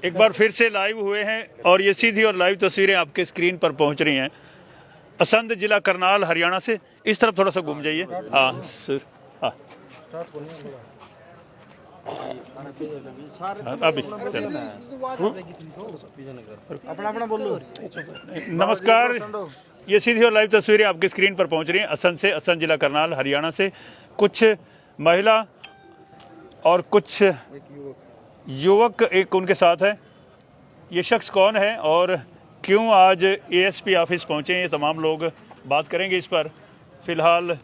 एक बार फिर से लाइव हुए हैं और ये सीधी और लाइव तस्वीरें आपके स्क्रीन पर पहुंच रही हैं असंध जिला करनाल हरियाणा से। इस तरफ थोड़ा सा घूम जाइए। हाँ अभी अपना बोलो। नमस्कार, ये सीधी और लाइव तस्वीरें आपकी स्क्रीन पर पहुंच रही हैं असंध से, असंध जिला करनाल हरियाणा से। कुछ महिला और कुछ युवक एक उनके साथ है। ये शख्स कौन है और क्यों आज एएसपी ऑफिस पहुंचे हैं, ये तमाम लोग बात करेंगे इस पर। फिलहाल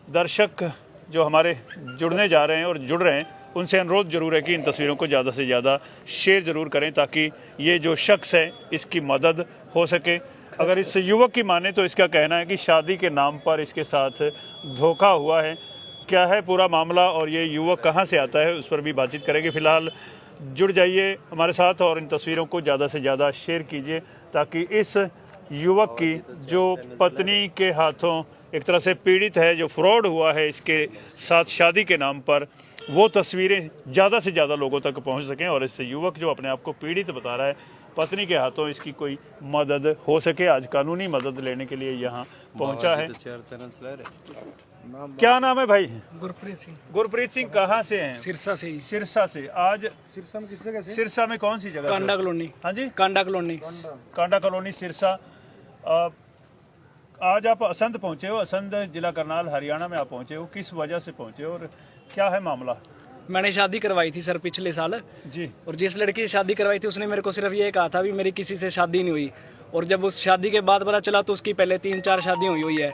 दर्शक जो हमारे जुड़ने जा रहे हैं और जुड़ रहे हैं उनसे अनुरोध जरूर है कि इन तस्वीरों को ज़्यादा से ज़्यादा शेयर ज़रूर करें ताकि ये जो शख्स है इसकी मदद हो सके। अगर इस युवक की माने तो इसका कहना है कि शादी के नाम पर इसके साथ धोखा हुआ है। क्या है पूरा मामला और ये युवक कहाँ से आता है उस पर भी बातचीत करेंगे। फिलहाल जुड़ जाइए हमारे साथ और इन तस्वीरों को ज़्यादा से ज़्यादा शेयर कीजिए ताकि इस युवक की जो पत्नी के हाथों एक तरह से पीड़ित है, जो फ्रॉड हुआ है इसके साथ शादी के नाम पर, वो तस्वीरें ज़्यादा से ज़्यादा लोगों तक पहुंच सकें और इस युवक जो अपने आप को पीड़ित बता रहा है पत्नी के हाथों, इसकी कोई मदद हो सके। आज कानूनी मदद लेने के लिए यहाँ पहुंचा है। क्या नाम है भाई? गुरप्रीत सिंह। गुरप्रीत सिंह कहाँ से हैं? सिरसा से ही। सिरसा से। आज सिरसा में किस जगह से? सिरसा में कौन सी जगह? कांडा कॉलोनी। हाँ जी, कांडा कॉलोनी। कांडा कॉलोनी सिरसा। आज आप असंध पहुंचे हो, असंध जिला करनाल हरियाणा में आप पहुंचे हो, किस वजह से पहुंचे हो और क्या है मामला? मैंने शादी करवाई थी सर पिछले साल जी। और जिस लड़की से शादी करवाई थी उसने मेरे को सिर्फ ये कहा था भी मेरी किसी से शादी नहीं हुई, और जब उस शादी के बाद पता चला तो उसकी पहले 3-4 शादियां हुई है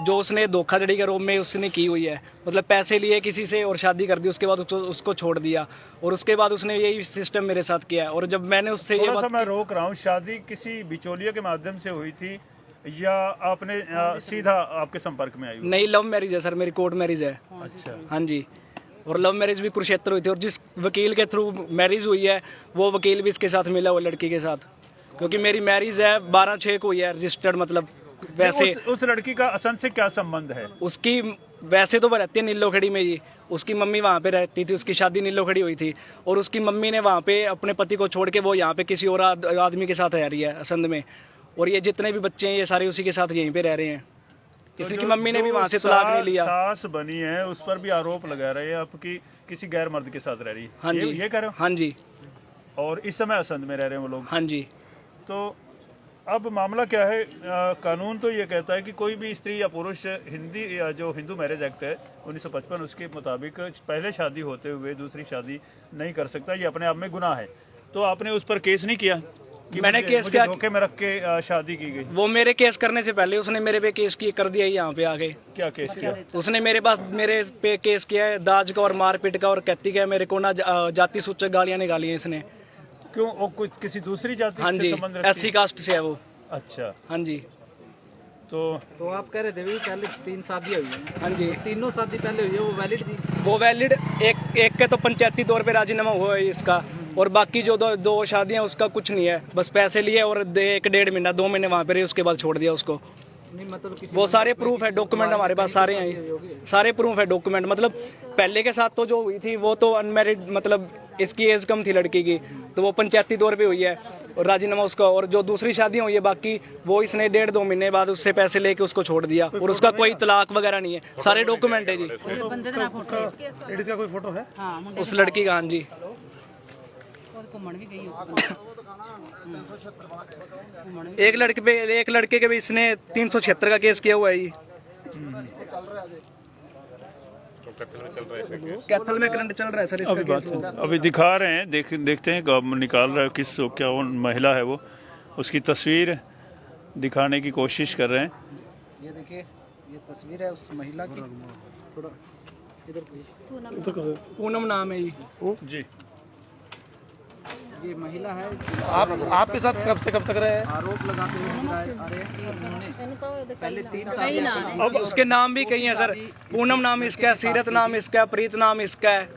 जो उसने धोखाधड़ी के रूप में उसने की हुई है। मतलब पैसे लिए किसी से और शादी कर दी, उसके बाद उसको छोड़ दिया और उसके बाद उसने यही सिस्टम मेरे साथ किया है। और जब मैंने उससे ये बात, मैं रोक रहा हूँ, शादी किसी बिचौलिया के माध्यम से हुई थी या आपने सीधा आपके संपर्क में आई? नहीं, लव मैरिज है सर, मेरी कोर्ट मैरिज है। अच्छा। हाँ जी, और लव मैरिज भी कुरुक्षेत्र हुई थी और जिस वकील के थ्रू मैरिज हुई है वो वकील भी इसके साथ मिला हुआ लड़की के साथ, क्योंकि मेरी मैरिज है 12/6 को हुई है रजिस्टर्ड। मतलब वैसे उस लड़की का असंध से क्या संबंध है? उसकी वैसे तो वो रहती है नीलोखड़ी में ही, उसकी मम्मी वहाँ पे रहती थी, उसकी शादी नीलोखड़ी हुई थी और उसकी मम्मी ने वहाँ पे अपने पति को छोड़ के वो यहाँ पे किसी और आदमी के साथ रह रही है असंध में, और ये जितने भी बच्चे हैं ये सारे उसी के साथ यहीं पे रह रहे हैं। किसी की मम्मी ने भी वहाँ से तलाक नहीं लिया। सास बनी है उस पर भी आरोप लगा रहे हैं आपकी किसी गैर मर्द के साथ रह रही है। हाँ जी, ये कह रहे हो? हाँ जी। और इस समय असंध में रह रहे हैं वो लोग? हाँ जी। तो अब मामला क्या है? कानून तो ये कहता है कि कोई भी स्त्री या पुरुष जो हिंदू मैरिज एक्ट है 1955 उसके मुताबिक पहले शादी होते हुए दूसरी शादी नहीं कर सकता, ये अपने आप में गुनाह है। तो आपने उस पर केस नहीं किया? मैंने केस किया, धोखे में रख के शादी की गई। वो मेरे केस करने से पहले उसने मेरे पे केस कर दिया यहाँ पे आके। क्या केस किया? उसने मेरे पे केस किया है दाज का और मारपीट का, और कहती है मेरे को ना जाति सूचक गालियाँ निकाली हैं इसने। क्यों? वो कुछ किसी दूसरी जाति हाँ से जी, संबंध रखती है? SC कास्ट से है वो। अच्छा। हाँ जी। तो आप कह रहे थे भी पहले 3 शादियां हुई हैं। हाँ जी, तीनों शादी पहले हुई है, वो वैलिड थी? वो वैलिड एक के तो पंचायती तौर पे राजीनामा हुआ है इसका, और बाकी जो दो शादियां उसका कुछ नहीं है, बस पैसे लिए और 1-1.5 महीना 2 महीने वहाँ पे रही, उसके बाद छोड़ दिया उसको। नहीं मतलब किसी वो सारे प्रूफ है, डॉक्यूमेंट हमारे पास सारे हैं, सारे प्रूफ है डॉक्यूमेंट। मतलब पहले के साथ तो जो हुई थी वो तो अनमैरिड, मतलब इसकी एज कम थी लड़की की, तो वो पंचायती तौर पे हुई है और राजीनामा उसका। और जो दूसरी शादियां हुई है बाकी वो इसने 1.5-2 महीने बाद उससे पैसे लेके उसको छोड़ दिया, और उसका कोई तलाक वगैरह नहीं है, सारे डॉक्यूमेंट है जी। लेडीज का कोई फोटो है उस लड़की का? हाँ जी। एक लड़के के भी इसने 376 का केस किया हुआ है। कैथल में करंट चल रहा है सर इसका केस। अभी दिखा रहे हैं, देखते हैं कब निकाल रहा है किस क्या वो महिला है, वो उसकी तस्वीर दिखाने की कोशिश कर रहे हैं। ये देखिए, ये तस्वीर है उस महिला की। थोड़ा इधर पूनम नाम है जी। ये महिला है। आपके साथ कब से कब तक रहे? आरोप लगाते हुए आ रहे हैं कि उन्होंने पहले 3 साल। अब उसके नाम भी कई हैं सर, पूनम नाम इसका है, सीरत नाम इसका है, प्रीत नाम इसका है,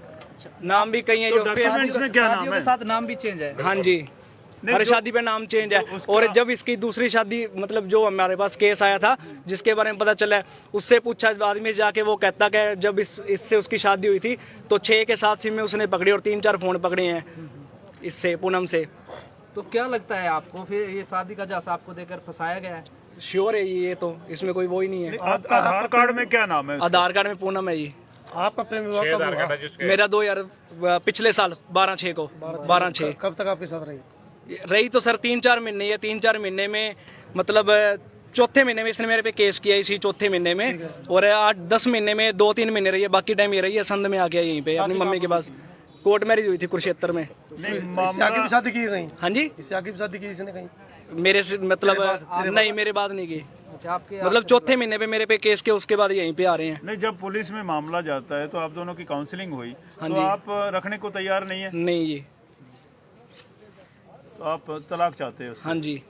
नाम भी कई हैं जो डॉक्यूमेंट्स में क्या नाम है? साथ नाम भी चेंज है। हाँ जी, हर शादी पे नाम चेंज है। और जब इसकी दूसरी शादी, मतलब जो हमारे पास केस आया था जिसके बारे में पता चला है, उससे पूछा आदमी जाके, वो कहता कि जब इससे उसकी शादी हुई थी तो 6 के 7 सिम में उसने पकड़ी और 3-4 फोन पकड़े हैं। इससे पूनम से। तो क्या लगता है आपको फिर ये शादी का जासा आपको देकर फंसाया गया है? श्योर है ये तो, इसमें कोई वो ही नहीं है। आधार कार्ड में क्या नाम है? आधार कार्ड में पूनम है जी। आपका प्रेम विवाह कब हुआ? मेरा 2000 पिछले साल 12/6 को 12/6। कब तक आपके साथ रही तो सर 3-4 महीने या 3-4 महीने में, मतलब चौथे महीने में इसने मेरे पे केस किया, इसी चौथे महीने में। और 8-10 महीने में 2-3 महीने रही है, बाकी टाइम ये रही है संध में आके यहीं पे अपनी मम्मी के पास। कोर्ट मैरिज हुई थी कुरुक्षेत्र में। आगे भी शादी की कहीं? हाँ जी, इससे आगे भी शादी की इसने कहीं? मेरे से मतलब नहीं, मेरे बाद नहीं की। अच्छा, आपके मतलब चौथे महीने पे मेरे पे केस के उसके बाद यहीं पे आ रहे हैं। नहीं, जब पुलिस में मामला जाता है तो आप दोनों की काउंसलिंग हुई, हाँ तो जी। आप रखने को तैयार नहीं है, नहीं जी। तो आप तलाक चाहते हो? हाँ जी।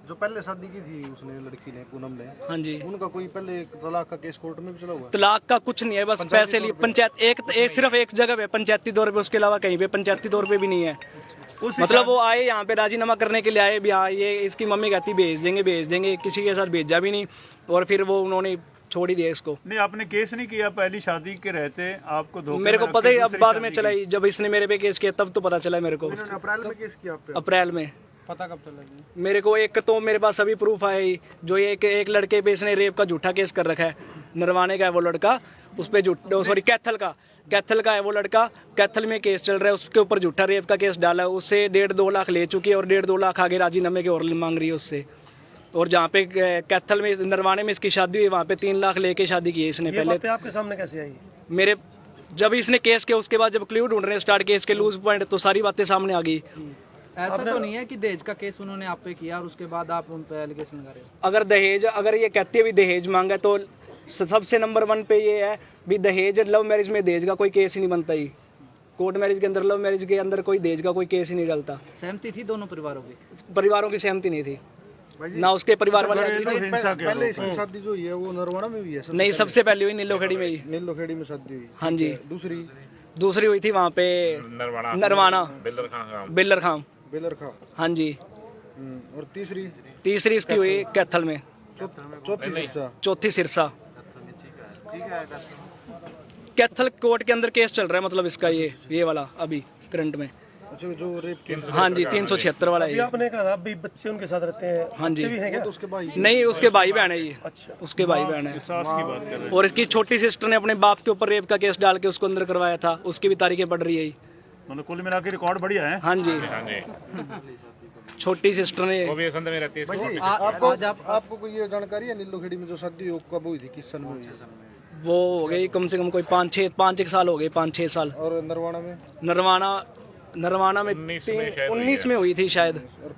जो पहले शादी की थी उसने, लड़की ने, पूनम ने, हाँ जी। उनका कोई पहले तलाक का केस कोर्ट में भी चला हुआ? तलाक का कुछ नहीं है, बस पैसे लिए पंचायत एक सिर्फ एक जगह पे पंचायती तौर पे, उसके अलावा कहीं पे पंचायती तौर पे भी नहीं है। मतलब वो आए यहाँ पे राजीनामा करने के लिए आए भी, हाँ ये इसकी मम्मी कहती भेज देंगे, किसी के साथ भेजा भी नहीं, और फिर वो उन्होंने छोड़ ही दिया इसको। नहीं, आपने केस नहीं किया? पहली शादी के रहते आपको धोखे मेरे को में पता रख ही के अब दूसरी बाद शादी में की? चला ही, जब इसने मेरे पे केस किया तब तो पता चला मेरे को। अप्रैल में केस किया आप पे? अप्रैल में। पता कब चला? मेरे को एक तो मेरे पास अभी प्रूफ आया ही, जो एक लड़के पे इसने रेप का झूठा केस कर रखा है, नरवाने का है वो लड़का, उस पे सॉरी कैथल का है वो लड़का, कैथल में केस चल रहा है, उसके ऊपर झूठा रेप का केस डाला है, उससे 1.5-2 लाख ले चुकी है, और 1.5-2 लाख आगे राजीनामे के और मांग रही है उससे। और जहाँ पे कैथल में नरवाने में इसकी शादी हुई, वहाँ पे 3 लाख लेके शादी की है इसने। पहले आपके सामने कैसे आई? मेरे जब इसने केस किया उसके बाद जब क्लू ढूंढने स्टार्ट किया इसके लूज पॉइंट, तो सारी बातें सामने आ गई। ऐसा तो नहीं है कि दहेज का केस उन्होंने आप पे किया और उसके बाद आप उन पे एलिगेशन लगा रहे हो? अगर ये कहती है भी दहेज मांगा, तो सबसे नंबर 1 पे ये है भी दहेज। लव मैरिज में दहेज का कोई केस ही नहीं बनता ही, कोर्ट मैरिज के अंदर, लव मैरिज के अंदर कोई दहेज का कोई केस ही नहीं डलता। सहमति थी दोनों परिवारों की? परिवारों की सहमति नहीं थी ना, उसके परिवार वाले। पहले इसकी शादी जो हुई है वो नरवाना में हुई है? नहीं, सबसे पहले हुई नीलोखेड़ी में ही। नीलोखेड़ी में शादी हुई? हाँ जी। दूसरी हुई थी वहाँ पे नरवाना, बेलर खां। हाँ जी। और तीसरी उसकी हुई कैथल में, चौथी सिरसा। कैथल कोर्ट के अंदर केस चल रहा है, मतलब इसका ये वाला अभी करंट में। अच्छा, जो रेप केस? हाँ जी, 376 वाला है। आपने कहा अभी बच्चे उनके साथ रहते हैं? हाँ जी। भी हैं क्या? तो उसके भाई? नहीं, उसके भाई बहन है ये। अच्छा, उसके भाई बहन है। सास की बात कर रहे हैं। और इसकी छोटी सिस्टर ने अपने बाप के ऊपर रेप का केस डाल के उसको अंदर करवाया था, उसकी भी तारीखें पड़ रही है। मतलब कुल मिला के रिकॉर्ड बढ़िया है। हाँ जी। छोटी सिस्टर ने वो भी संध में रहती है। आपको कोई ये जानकारी है नीलोखेड़ी में जो शादी हुई कब हुई थी, किस सन में हुई? वो हो गई कम से कम कोई 5-6 साल हो गए, 5-6 साल। और नरवाना में? नरवाना में 19 में हुई थी शायद। और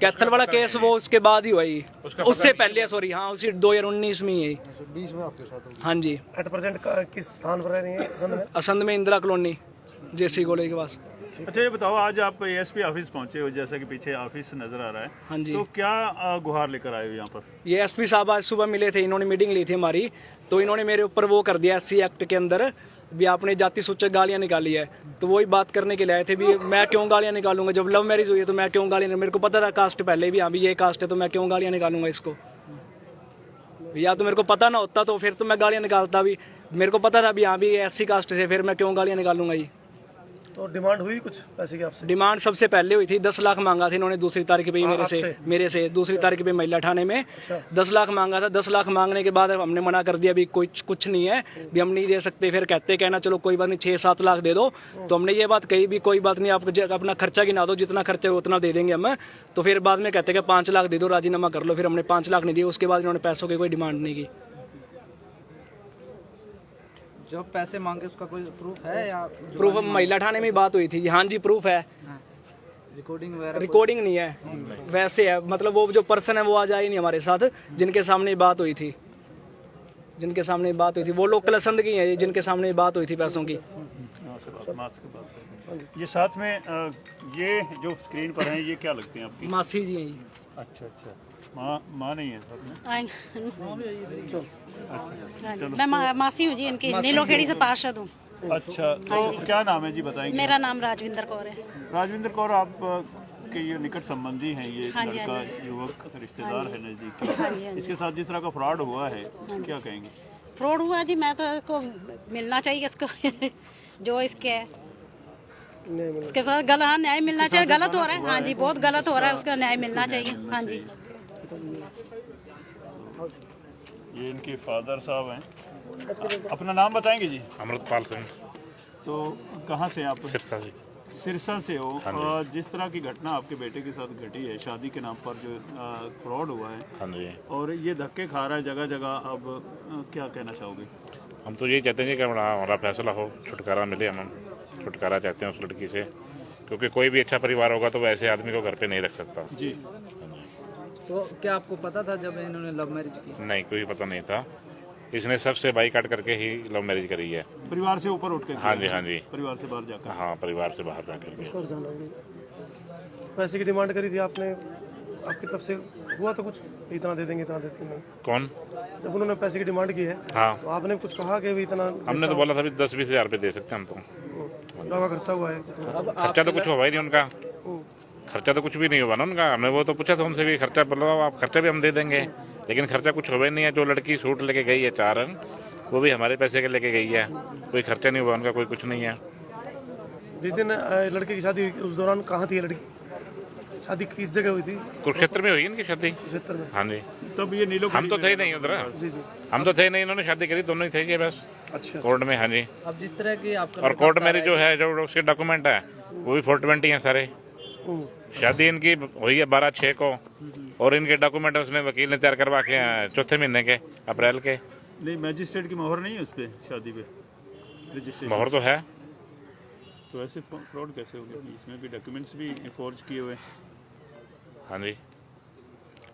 कैथल वाला केस वो उसके बाद ही हुआ ही, उससे पहले, सॉरी हाँ, उसी 2019 में ही है। 20 में आपके साथ? हाँ जी। एट प्रेजेंट किस स्थान पर रह रही है? असंध में इंदिरा कॉलोनी, जेसी कॉलेज के पास। अच्छा, ये बताओ, आज आप एसपी ऑफिस पहुंचे हो, जैसा कि पीछे ऑफिस नजर आ रहा है, हाँ जी। तो क्या गुहार लेकर आए हो यहाँ पर? ये एसपी साहब आज सुबह मिले थे, इन्होंने मीटिंग ली थी हमारी, तो इन्होंने मेरे ऊपर वो कर दिया SC एक्ट के अंदर भी आपने जाति सूचक गालियां निकाली है। तो वही बात करने के लिए आए थे भी मैं क्यों गालियां निकालूंगा, जब लव मैरिज हुई है तो मैं क्यों गालियां, मेरे को पता था कास्ट पहले भी, हाँ भी ये कास्ट है, तो मैं क्यों गालियां निकालूंगा इसको। या तो मेरे को पता ना होता तो फिर तो मैं गालियां निकालता भी, मेरे को पता था भी हाँ भी SC कास्ट से, फिर मैं क्यों गालियां निकालूंगा जी। तो डिमांड हुई कुछ पैसे की आपसे? डिमांड सबसे पहले हुई थी 10 लाख मांगा था इन्होंने, दूसरी तारीख पे ही मेरे से दूसरी तारीख पे महिला थाने में 10 लाख मांगा था। 10 लाख मांगने के बाद हमने मना कर दिया भी कुछ नहीं है, भी हम नहीं दे सकते। फिर कहना चलो कोई बात नहीं 6-7 लाख दे दो, तो हमने ये बात कही भी कोई बात नहीं, आप अपना खर्चा गिना दो, जितना खर्चा है उतना दे देंगे हम। तो फिर बाद में कहते कि 5 लाख दे दो, राजीनामा कर लो। फिर हमने 5 लाख नहीं दिए, उसके बाद इन्होंने पैसों की कोई डिमांड नहीं की। जब पैसे मांगे उसका कोई प्रूफ है या? प्रूफ महिला थाने में बात हुई थी, हाँ जी प्रूफ है। रिकॉर्डिंग नहीं है, वैसे है, मतलब वो जो पर्सन है वो आज आए नहीं हमारे साथ, जिनके सामने बात हुई थी, वो लोकल असंध की है, जिनके सामने बात हुई थी पैसों की। ये साथ में ये जो स्क्रीन पर हैं, ये क्या लगते हैं आपकी? मासी जी हैं ये। अच्छा, माँ नहीं है साथ में? मैं मासी हूँ जी इनकी, नीलोखेड़ी से पार्षद हूँ। अच्छा, तो क्या नाम है जी, बताएंगे? मेरा नाम राजविंदर कौर है। राजविंदर कौर, आप के ये निकट संबंधी हैं, ये लड़का युवक रिश्तेदार है नजदीकी, इसके साथ जिस तरह का फ्रॉड हुआ है, क्या कहेंगे? फ्रॉड हुआ जी, मैं तो इसको मिलना चाहिए इसको जो इसके है, उसके बाद गलत न्याय मिलना चाहिए। गलत हो रहा है, हाँ जी, बहुत गलत हो रहा है, उसका न्याय मिलना चाहिए। हाँ जी। ये इनके फादर साहब हैं। अपना नाम बताएंगे जी? अमृतपाल सिंह, तो कहाँ से हैं आप? सिरसा जी। सिरसा से हो। हाँ जी। और जिस तरह की घटना आपके बेटे के साथ घटी है, शादी के नाम पर जो फ्रॉड हुआ है, हाँ जी, और ये धक्के खा रहा है जगह जगह, अब क्या कहना चाहोगे? हम तो यही चाहते हैं कि हमारा फैसला हो, छुटकारा मिले। हम छुटकारा चाहते हैं उस लड़की से, क्योंकि कोई भी अच्छा परिवार होगा तो वैसे आदमी को घर पे नहीं रख सकता। जी। तो क्या आपको पता था जब इन्होंने लव मैरिज की? नहीं, कोई पता नहीं था। इसने सबसे बाइकाट करके ही लव मैरिज करी है। परिवार से ऊपर उठ के? हाँ जी, हाँ जी, परिवार से बाहर जाकर? हाँ, परिवार से बाहर जाकर के। पैसे की डिमांड करी थी आपने, आपकी तरफ से हुआ तो कुछ, इतना दे देंगे, इतना दे देंगे? कौन? जब उन्होंने पैसे की डिमांड की है हाँ, तो आपने कुछ कहा कि भी इतना? हमने तो बोला था भी 10-20 हज़ार रुपये दे सकते हैं हम तो। का खर्चा हुआ है? खर्चा तो कुछ हुआ ही नहीं उनका, खर्चा तो कुछ भी नहीं हुआ ना उनका। हमने वो तो पूछा था उनसे भी, खर्चा बोला आप खर्चा भी हम दे देंगे, लेकिन खर्चा कुछ हुआ ही नहीं है। जो लड़की सूट लेके गई है 4 रंग, वो भी हमारे पैसे के लेके गई है, कोई खर्चा नहीं हुआ उनका, कोई कुछ नहीं है। जिस दिन लड़के की शादी हुई उस दौरान कहाँ थी लड़की? शादी किस जगह हुई थी? कुरुक्षेत्र में हुई इनकी शादी। क्षेत्र में? हाँ जी। तब ये नीलो हम तो थे ही नहीं उधर, जी जी। हम तो थे ही नहीं, इन्होंने शादी करी, दोनों ही थे ये बस अच्छा। कोर्ट में। हाँ जी। अब जिस तरह की आपका और कोर्ट मैरिज जो है, जो उसके डॉक्यूमेंट है वो भी 420 हैं सारे। शादी इनकी हुई है 12/6 को, और इनके डॉक्यूमेंट उसने वकील ने तैयार करवा के चौथे महीने के, अप्रैल के। नहीं, मैजिस्ट्रेट की मोहर नहीं है उस पर, शादी पे रजिस्ट्रेशन? मोहर तो है। तो ऐसे फ्रॉड कैसे हो गया? इसमें भी डॉक्यूमेंट्स भी फॉर्ज किए हुए? हाँ जी,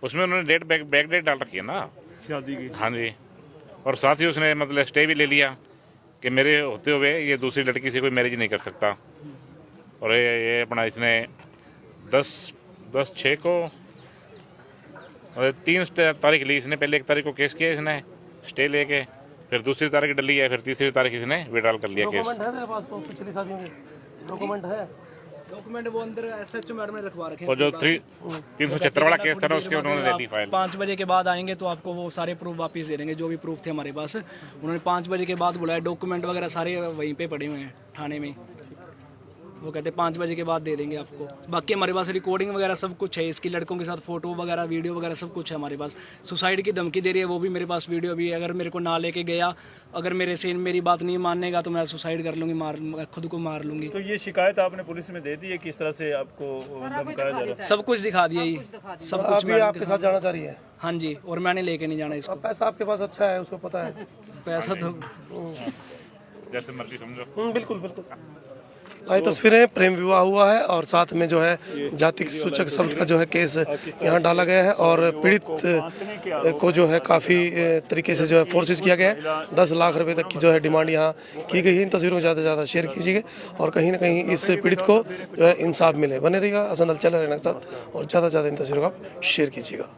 उसमें उन्होंने डेट बैक डेट डाल रखी है ना शादी की? हाँ जी, और साथ ही उसने मतलब स्टे भी ले लिया कि मेरे होते हुए ये दूसरी लड़की से कोई मैरिज नहीं कर सकता। और ये अपना इसने 10/6 को और 3 तारीख ली इसने। पहले 1 तारीख को केस किया इसने स्टे लेके, फिर दूसरी तारीख डली है, फिर तीसरी तारीख इसने विड्रॉल कर लिया केस। डॉक्यूमेंट है मेरे पास तो पिछली शादियों के डॉक्यूमेंट है। डॉक्यूमेंट वो अंदर एसएचओ मैडम ने रखवा रखे हैं। और जो 376 वाला केस था ना, उसके उन्होंने ले ली फाइल। 5 बजे के बाद आएंगे तो आपको वो सारे प्रूफ वापस दे देंगे, जो भी प्रूफ थे हमारे पास। उन्होंने 5 बजे के बाद बुलाया, डॉक्यूमेंट वगैरह सारे वहीं पे पड़े हुए हैं थाने में। वो कहते हैं 5 बजे के बाद दे देंगे आपको। बाकी हमारे पास रिकॉर्डिंग वगैरह सब कुछ है, इसकी लड़कों के साथ फोटो वगैरह वीडियो वगैरह सब कुछ है हमारे पास। सुसाइड की धमकी दे रही है, वो भी मेरे पास वीडियो भी है। अगर मेरे को ना लेके गया, अगर मेरी बात नहीं मानेगा तो मैं सुसाइड कर लूँगी, खुद को मार लूँगी। तो ये शिकायत आपने पुलिस में दे दी है? किस तरह से आपको धमकाया जा रहा है? सब कुछ दिखा दिया ये, सब कुछ। अभी आपके साथ जाना चाह रही है? हाँ जी, और मैंने लेके नहीं जाना इसको। अब पैसा आपके पास अच्छा है, उसको पता है। पैसा तो जैसे मर्जी समझो। बिल्कुल बिल्कुल। आई तस्वीरें, प्रेम विवाह हुआ है और साथ में जो है जाति सूचक शब्द का जो है केस यहाँ डाला गया है, और पीड़ित को जो है काफ़ी तरीके से जो है फोर्सेस किया गया है। 10 लाख रुपए तक की जो है डिमांड यहाँ की गई है। इन तस्वीरों को ज़्यादा से ज़्यादा शेयर कीजिएगा और कहीं ना कहीं इस पीड़ित को जो है इंसाफ मिले। बने रहिएगा हसन हल चल रहने के साथ, और ज़्यादा से ज़्यादा इन तस्वीरों को आप शेयर कीजिएगा।